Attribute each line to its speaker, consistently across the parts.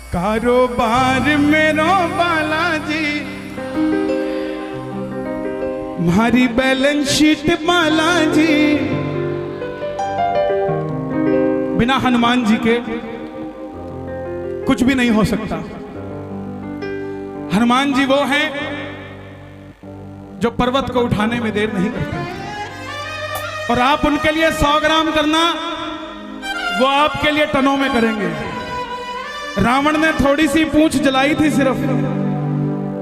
Speaker 1: कारोबार मेरो बालाजी, हमारी बैलेंस शीट बालाजी। बिना हनुमान जी के कुछ भी नहीं हो सकता। हनुमान जी वो हैं जो पर्वत को उठाने में देर नहीं करते, और आप उनके लिए 100 ग्राम करना, वो आपके लिए टनों में करेंगे। रावण ने थोड़ी सी पूंछ जलाई थी सिर्फ,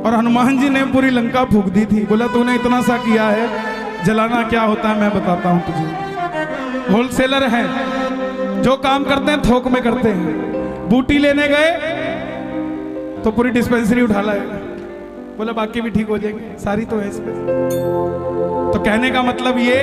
Speaker 1: और हनुमान जी ने पूरी लंका फूंक दी थी। बोला तूने इतना सा किया है, जलाना क्या होता है मैं बताता हूं तुझे। होलसेलर है, जो काम करते हैं थोक में करते हैं। बूटी लेने गए तो पूरी डिस्पेंसरी उठा लाए, बोला बाकी भी ठीक हो जाएंगे, सारी तो है इसमें। तो कहने का मतलब ये,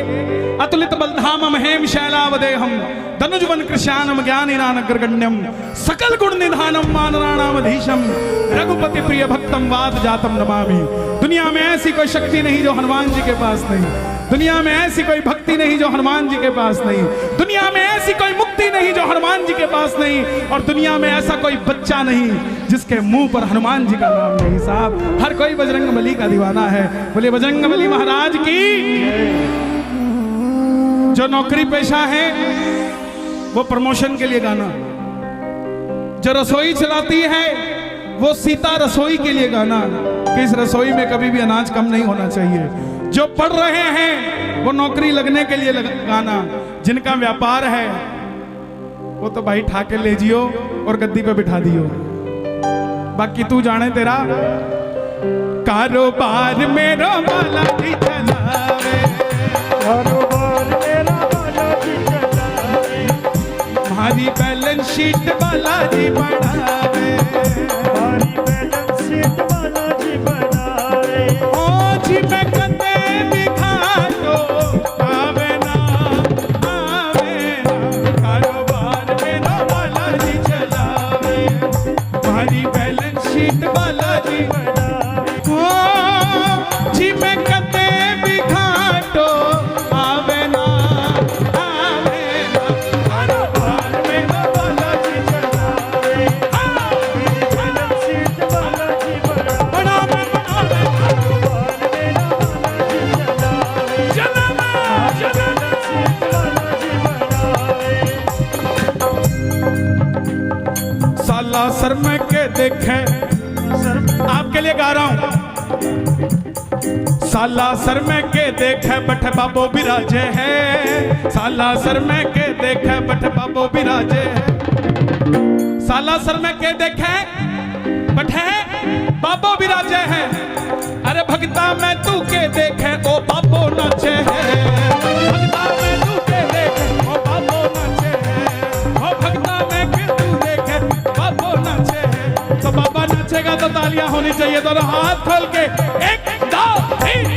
Speaker 1: अतुलित बलधामम हेम शैलावदेहम धनुजवन कृष्यानम ज्ञानिनानग्रगण्यम सकल गुण निधानम मानराणामधीशम रघुपति प्रिय भक्तम वाद जातम नमामि। दुनिया में ऐसी कोई शक्ति नहीं जो हनुमान जी के पास नहीं, दुनिया में ऐसी कोई भक्ति नहीं जो हनुमान जी के पास नहीं, दुनिया में ऐसी कोई मुक्ति नहीं जो हनुमान जी के पास नहीं, और दुनिया में ऐसा कोई बच्चा नहीं जिसके मुंह पर हनुमान जी का नाम नहीं। साहब हर कोई बजरंगबली का दीवाना है। बोले बजरंगबली महाराज की। जो नौकरी पेशा है वो प्रमोशन के लिए गाना, जो रसोई चलाती है वो सीता रसोई के लिए गाना कि इस रसोई में कभी भी अनाज कम नहीं होना चाहिए। जो पढ़ रहे हैं वो नौकरी लगने के लिए गाना, जिनका व्यापार है वो तो भाई ठाके ले जियो और गद्दी पे बिठा दियो, बाकी तू जाने तेरा। कारोबार मेरा बालाजी चलावे,
Speaker 2: कारोबार मेरा बालाजी चलावे,
Speaker 1: हमारी बैलेंस शीट बालाजी बढ़ावे,
Speaker 2: हमारी बैलेंस शीट बालाजी बढ़ावे।
Speaker 1: ओ जी मैं कदे भी खाटो आवे ना, कारोबार मेरा बालाजी चलावे, हमारी बैलेंस शीट बालाजी बढ़ावे। ओ जी मैं कदे भी खाटो आवे ना,
Speaker 2: कारोबार मेरा बालाजी चलावे, हमारी बैलेंस शीट बालाजी बढ़ावे। कारोबार मेरा बालाजी चलावे,
Speaker 1: चलावे
Speaker 2: बैलेंस शीट बालाजी बढ़ावे।
Speaker 1: साला सर में के देखे, आपके लिए गा रहा हूं। साला सर में के देखे बठ बाबो बिराजे है, साला सर में के देखे बठ बाबो बिराजे है। साला सर में के देखे बठे बाबो बिराजे है, अरे भगता में तू के देखे ओ बाबो नाचे है, भगता में तू के देखे ओ बाबो नाचे है, ओ भगता में के तू देखे बाबो नाचे है। तो बाबा नाचेगा तो तालियां होनी चाहिए, दोनों हाथ खोल के 1 2 3।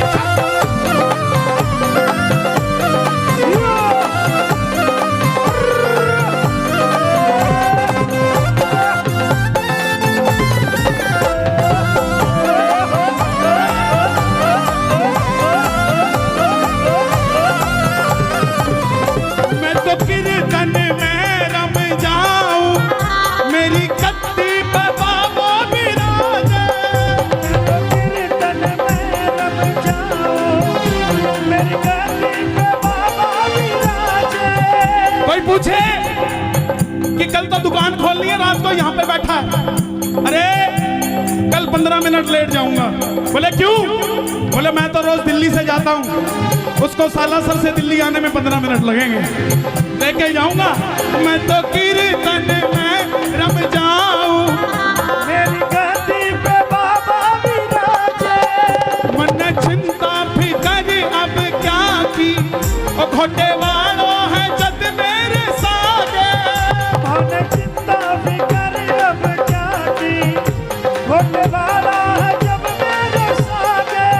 Speaker 1: मैं तो कीर्तन में रम जाऊं, मेरी कत्ती पे बाबो बिराजे,
Speaker 2: कीर्तन में रम जाऊं, मेरी गद्दी पे बाबा विराजे।
Speaker 1: कोई पूछे कि कल तो दुकान खोलनी है, रात को यहाँ पे बैठा है, अरे कल 15 मिनट लेट जाऊंगा। बोले क्यों? बोले मैं तो रोज दिल्ली से जाता हूँ, उसको सालासर से दिल्ली आने में 15 मिनट लगेंगे, लेके जाऊंगा। मैं तो कीर्तन में रम जाऊं,
Speaker 2: मेरी गद्दी पे बाबा विराजे।
Speaker 1: मन चिंता फिकर अब क्या की, ओ खोटे वालों है जद मेरे सागे,
Speaker 2: मन चिंता फिकर अब क्या की, होने वाला है जब मेरे सागे।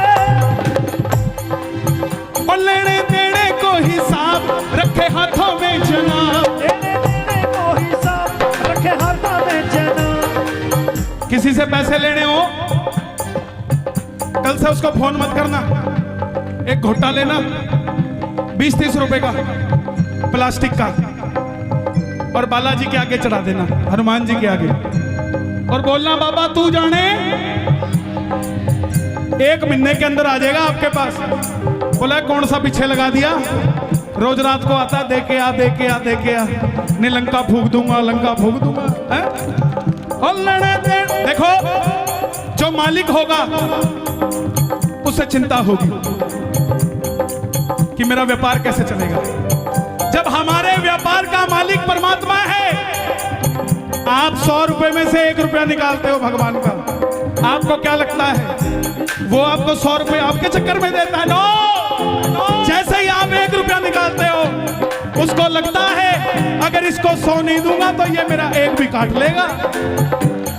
Speaker 1: और लेने देने को हिसाब रखे हाथों में जनाब,
Speaker 2: लेने देने को हिसाब रखे हाथों में जनाब।
Speaker 1: किसी से पैसे लेने हो कल से उसको फोन मत करना, एक घोटा लेना 20-30 रुपए का प्लास्टिक का, और बालाजी के आगे चढ़ा देना, हनुमान जी के आगे। और बोलना बाबा तू जाने 1 महीने के अंदर आ जाएगा आपके पास। बोला कौन सा पीछे लगा दिया, रोज रात को आता दे के आ दे के आ दे के आ, नहीं लंका फूक दूंगा लंका फूक दूंगा है? और लड़े देखो जो मालिक होगा उसे चिंता होगी कि मेरा व्यापार कैसे चलेगा। जब हमारे व्यापार का मालिक परमात्मा है, आप 100 रुपए में से 1 रुपया निकालते हो भगवान का, आपको क्या लगता है वो आपको 100 रुपए आपके चक्कर में देता है? नो, जैसे ही आप 1 रुपया निकालते हो उसको लगता है अगर इसको 100 नहीं दूंगा तो ये मेरा 1 भी काट लेगा।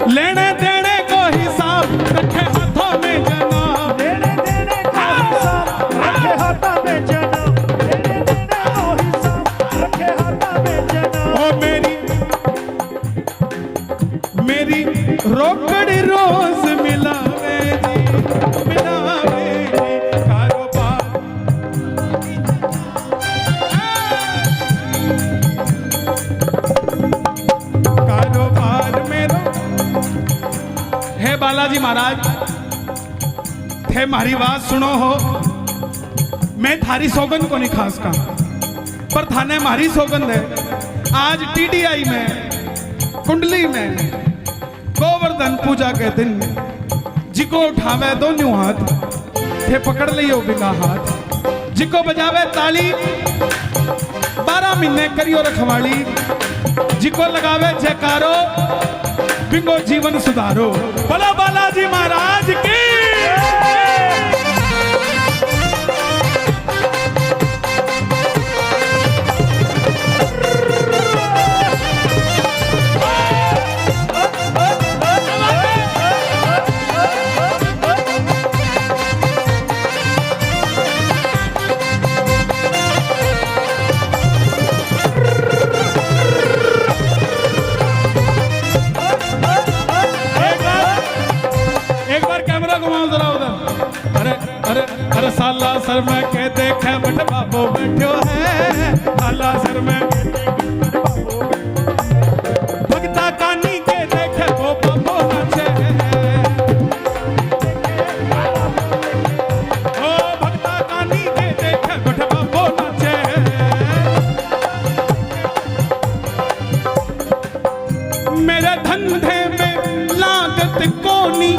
Speaker 1: लेने देने को हिसाब रखे हाथों में जनाब,
Speaker 2: लेने देने का हिसाब रखे हाथों में जनाब, लेने देने का हिसाब रखे हाथों में जनाब।
Speaker 1: ओ मेरी रोकड़ रोज मिलावे जी कारोबार। कारोबार मेरा है बालाजी महाराज थे मारी बात सुनो हो, मैं थारी सौगंध को नहीं खास का पर थाने मारी सौगंध है। आज टीडीआई में कुंडली में गोवर्धन पूजा के दिन जिको उठावे दोनों हाथ थे पकड़ लियो बिना हाथ, जिको बजावे ताली 12 महीने करियो रखवाली, जिको लगावे जयकारो बिंगो जीवन सुधारो। बोलो बालाजी महाराज की। अरे साला सर में के देखे बट बाबू बैठो है, साला सर में भगता कानी के देखे वो बाबू नाचे, ओ भगता कानी के देखे बट बाबू नाचे। मेरे धंधे में लागत कोनी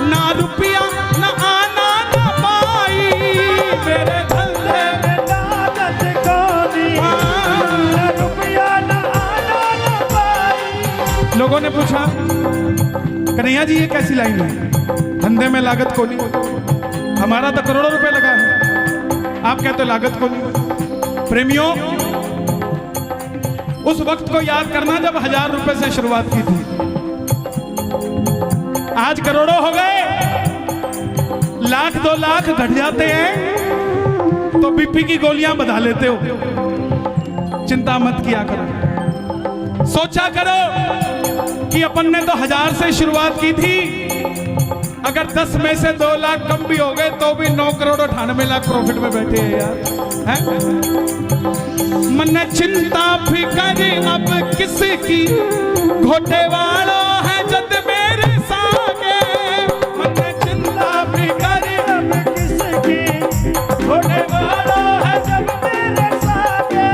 Speaker 1: ना रुपया ना आना ना पाई, मेरे धंधे में
Speaker 2: लागत कोनी ना रुपया ना आना ना पाई।
Speaker 1: लोगों ने पूछा कन्हैया जी ये कैसी लाइन है, धंधे में लागत कोनी, हमारा तो करोड़ों रुपए लगा है, आप कहते हो लागत कोनी। प्रेमियों उस वक्त को याद करना जब 1000 रुपए से शुरुआत की थी, आज करोड़ों हो गए, 1,00,000 2 लाख घट जाते हैं तो बीपी की गोलियां बधा लेते हो। चिंता मत किया करो, सोचा करो कि अपन ने तो 1000 से शुरुआत की थी, अगर 10 में से 2 लाख कम भी हो गए तो भी 9 करोड़ 98 लाख प्रॉफिट में बैठे हैं यार, है? मन चिंता फिकर अब किसकी, घोटे वालों है जद मेरे सागे, मन चिंता फिकर
Speaker 2: अब किसकी, घोटे वालों है जब मेरे सागे।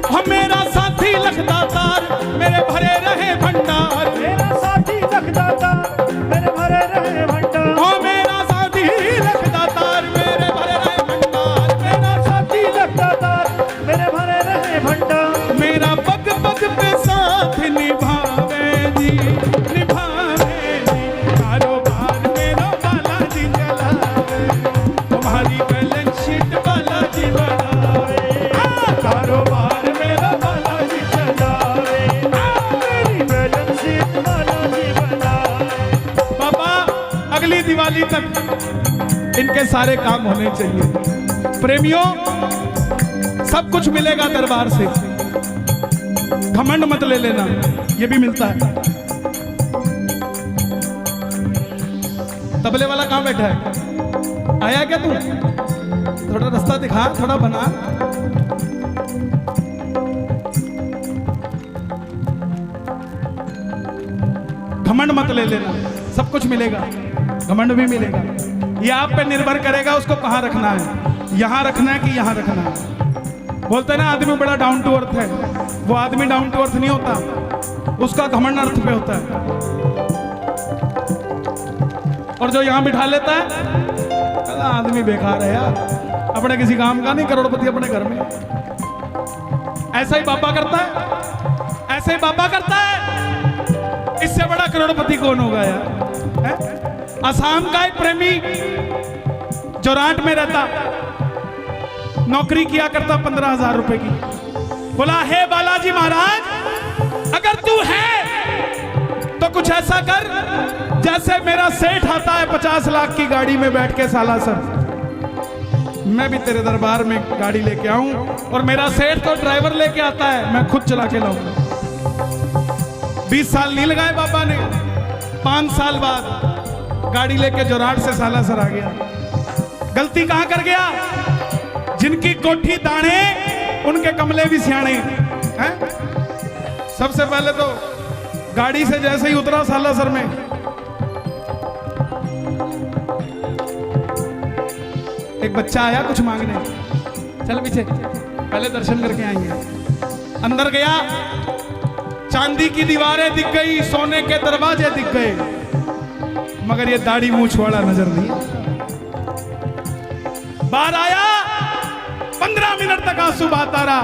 Speaker 1: हो मेरा साथी लखदातार मेरे भरे रहे भंडार,
Speaker 2: मेरा साथी लखदातार मेरे भरे रहे भंडार,
Speaker 1: हो मेरा साथी लखदातार मेरे भरे रहे भंडार,
Speaker 2: मेरा साथी लखदातार मेरे भरे रहे भंडार।
Speaker 1: मेरा पग पग पे साथ निभावे जी, निभावे जी, कारोबार मेरा बालाजी चलावे, तुम्हारी बैलेंस शीट बालाजी बनावे,
Speaker 2: कारोबार मेरा बालाजी चलावे, मेरी बैलेंस शीट बालाजी बनावे।
Speaker 1: बाबा अगली दिवाली तक इनके सारे काम होने चाहिए। प्रेमियों सब कुछ मिलेगा दरबार से, घमंड मत ले लेना, ये भी मिलता है। तबले वाला कहां बैठा है, आया क्या तू? थोड़ा रास्ता दिखा, थोड़ा बना। घमंड मत ले लेना, सब कुछ मिलेगा, घमंड भी मिलेगा। ये आप पे निर्भर करेगा उसको कहाँ रखना है, यहाँ रखना है कि यहाँ रखना है। बोलते हैं ना आदमी बड़ा डाउन टू अर्थ है, वो आदमी डाउन टू अर्थ नहीं होता, उसका घमंड अर्थ पे होता है। और जो यहाँ बिठा लेता है आदमी बेकार है यार, अपने किसी काम का नहीं, करोड़पति अपने घर में। ऐसा ही बाबा करता है, ऐसे ही बाबा करता है। इससे बड़ा करोड़पति कौन होगा यार, है? असम का एक प्रेमी जोराट में रहता, नौकरी किया करता 15,000 रुपए की। बोला, हे बालाजी महाराज, अगर तू है तो कुछ ऐसा कर जैसे मेरा सेठ आता है 50 लाख की गाड़ी में बैठ के सालासर, मैं भी तेरे दरबार में गाड़ी लेके आऊं, और मेरा सेठ तो ड्राइवर लेके आता है, मैं खुद चला के लाऊंगा। 20 साल नहीं लगाए बाबा ने, 5 साल बाद गाड़ी लेके जोराट से सालासर आ गया। गलती कहां कर गया? जिनकी कोठी दाने उनके कमले भी सियाने हैं। सबसे पहले तो गाड़ी से जैसे ही उतरा सालासर में, एक बच्चा आया कुछ मांगने, चल पीछे पहले दर्शन करके आएंगे। अंदर गया, चांदी की दीवारें दिख गई, सोने के दरवाजे दिख गए, मगर ये दाढ़ी मूंछ वाला नजर नहीं। बाहर आया, 15 मिनट तक आंसू बहाता रहा।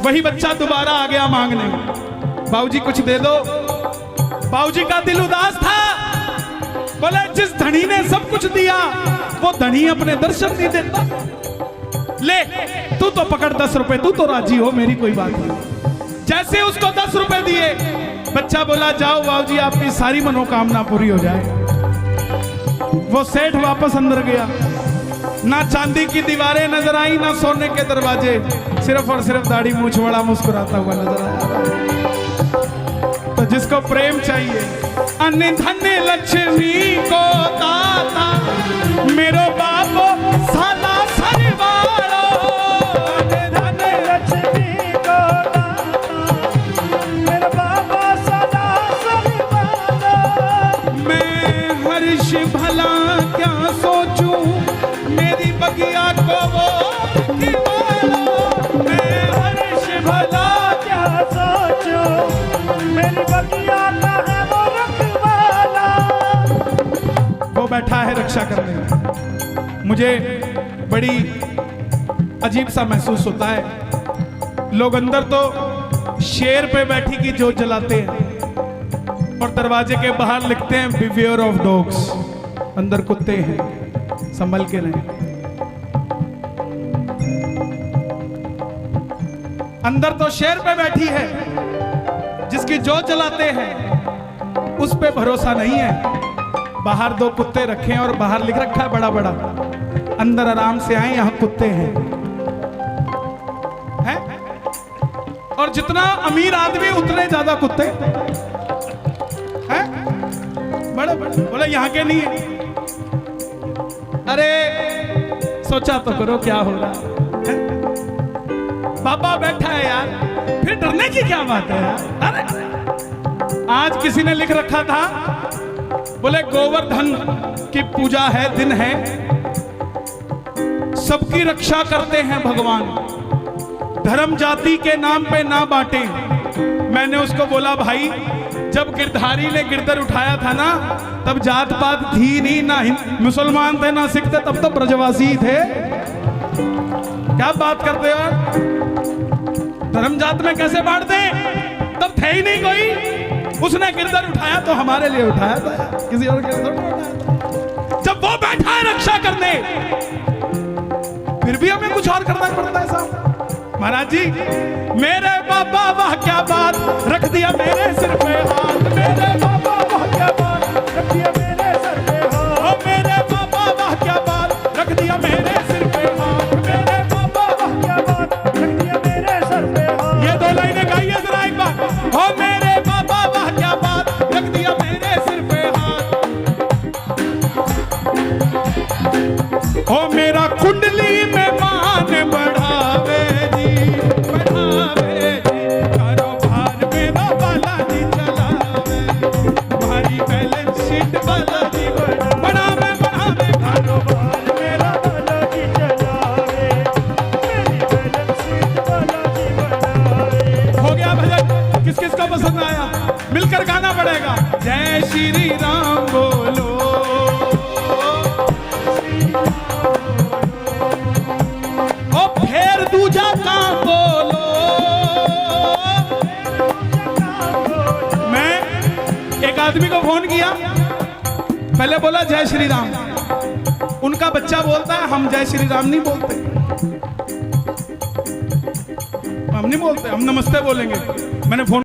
Speaker 1: वही बच्चा दोबारा आ गया मांगने, बाबूजी कुछ दे दो। बाबूजी का दिल उदास था, बोले जिस धनी ने सब कुछ दिया वो धनी अपने दर्शन नहीं देता। ले तू तो पकड़ 10 रुपए, तू तो राजी हो, मेरी कोई बात नहीं। जैसे उसको 10 रुपए दिए, बच्चा बोला, जाओ बाबूजी आपकी सारी मनोकामना पूरी हो जाए। वो सेठ वापस अंदर गया, ना चांदी की दीवारें नजर आई, ना सोने के दरवाजे, सिर्फ और सिर्फ दाढ़ी मूंछ वाला मुस्कुराता हुआ नजर आया। तो जिसको प्रेम चाहिए, अन्य धन्य लक्ष्मी को दाता मेरो बाबो साला सरवारो,
Speaker 2: अन्य धन्य लक्ष्मी को दाता मेरा बाबा सदा सरवारो।
Speaker 1: मैं हर्ष भला क्या सोचूं, मेरी बगिया को वो रखवालो। मैं हर्ष भला
Speaker 2: क्या सोचूं, मेरी बगिया का है वो रखवाला।
Speaker 1: वो बैठा है रक्षा करने में। मुझे बड़ी अजीब सा महसूस होता है, लोग अंदर तो शेर पे बैठी की जोत जलाते हैं और दरवाजे के बाहर लिखते हैं बिवेयर ऑफ डॉग्स, अंदर कुत्ते हैं, संभल के रहें। अंदर तो शेर पे बैठी है, जिसकी जोत जलाते हैं उस पे भरोसा नहीं है। बाहर 2 कुत्ते रखे हैं और बाहर लिख रखा है बड़ा बड़ा, अंदर आराम से आए, यहां कुत्ते हैं। और जितना अमीर आदमी उतने ज्यादा कुत्ते हैं, बड़े बड़े। बोले यहाँ के नहीं है। अरे सोचा तो करो क्या हो रहा है? बाबा बैठा है यार, फिर डरने की क्या बात है यार? अरे आज किसी ने लिख रखा था, बोले गोवर्धन की पूजा है, दिन है, सबकी रक्षा करते हैं भगवान, धर्म जाति के नाम पे ना बांटे। मैंने उसको बोला, भाई जब गिरधारी ने गिरधर उठाया था ना, तब जात पात थी नहीं, ना मुसलमान थे ना सिख थे, तब तो ब्रजवासी थे। क्या बात करते हो यार? धर्म जात में कैसे बांट दें? तब थे ही नहीं कोई। उसने गिरधर उठाया तो हमारे लिए उठाया था, किसी और के लिए थोड़ा उठाया था। जब वो बैठा है रक्षा करने, फिर भी हमें कुछ और करना पड़ता है साहब। महाराज जी, मेरे बाबा वाह क्या बात, रख दिया मेरे सिर पे हाथ। मेरे बाबा वाह क्या बात, रख दिया मेरे सिर पे हाथ। ओ मेरे बाबा वाह क्या बात, रख दिया मेरे सिर पे हाथ। मेरे बाबा वाह क्या बात,
Speaker 2: रख दिया मेरे सर पे हाथ।
Speaker 1: ये 2 लाइनें गाइए जरा एक बार। ओ मेरे बाबा वाह क्या बात, रख दिया मेरे सिर पे हाथ। ओ मेरा कुंडली में मान बढ़ावे जी, बढ़ावे जी, कारोबार मेरा बालाजी चलावे। बालाजी बढ़ावे बढ़ावे
Speaker 2: कारोबार मेरा बालाजी चलावे, मेरी बैलेंस शीट बालाजी बनावे।
Speaker 1: हो गया भजन। किस किस को पसंद आया? मिलकर गाना पड़ेगा। जय श्री राम बोलो, ओ फेर दूजा का बोलो। मैं एक आदमी को फोन किया, पहले बोला जय श्री राम, उनका बच्चा बोलता है हम जय श्री राम नहीं बोलते, हम नहीं बोलते, हम नमस्ते बोलेंगे। मैंने फोन